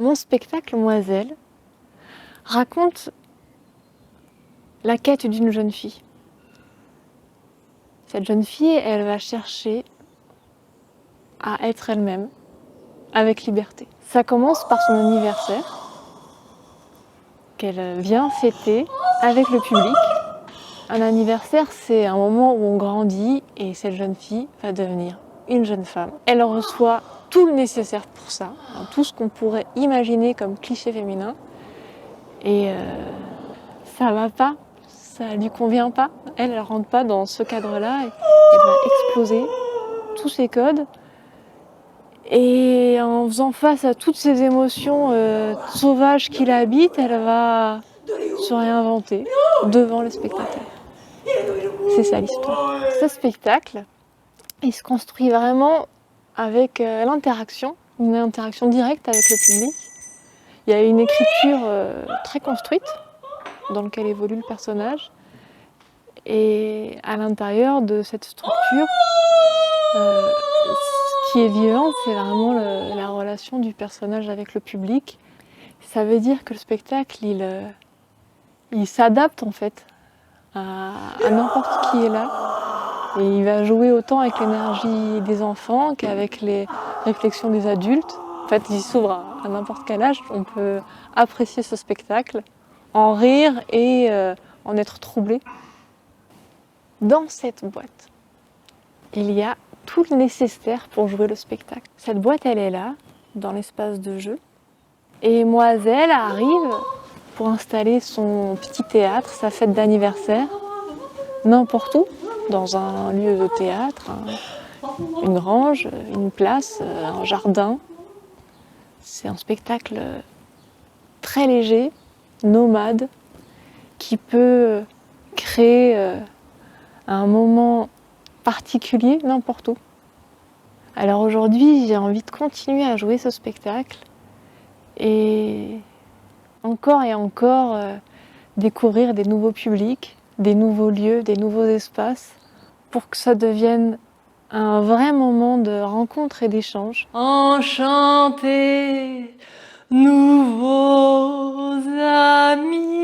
Mon spectacle Moiselle raconte la quête d'une jeune fille. Cette jeune fille, elle va chercher à être elle-même, avec liberté. Ça commence par son anniversaire, qu'elle vient fêter avec le public. Un anniversaire, c'est un moment où on grandit et cette jeune fille va devenir une jeune femme. Elle reçoit tout le nécessaire pour ça, tout ce qu'on pourrait imaginer comme cliché féminin. Et ça va pas, ça lui convient pas. Elle rentre pas dans ce cadre-là. Elle va exploser tous ses codes. Et en faisant face à toutes ces émotions sauvages qui l'habitent, elle va se réinventer devant le spectateur. C'est ça l'histoire. Ce spectacle, il se construit vraiment avec l'interaction, une interaction directe avec le public. Il y a une écriture très construite dans laquelle évolue le personnage. Et à l'intérieur de cette structure, ce qui est vivant, c'est vraiment la relation du personnage avec le public. Ça veut dire que le spectacle, il s'adapte en fait à n'importe qui est là. Et il va jouer autant avec l'énergie des enfants qu'avec les réflexions des adultes. En fait, il s'ouvre à n'importe quel âge. On peut apprécier ce spectacle, en rire et en être troublé. Dans cette boîte, il y a tout le nécessaire pour jouer le spectacle. Cette boîte, elle est là, dans l'espace de jeu. Et Moiselle arrive pour installer son petit théâtre, sa fête d'anniversaire, n'importe où, dans un lieu de théâtre, une grange, une place, un jardin. C'est un spectacle très léger, nomade, qui peut créer un moment particulier n'importe où. Alors aujourd'hui, j'ai envie de continuer à jouer ce spectacle et encore découvrir des nouveaux publics, des nouveaux lieux, des nouveaux espaces pour que ça devienne un vrai moment de rencontre et d'échange. Enchantés, nouveaux amis.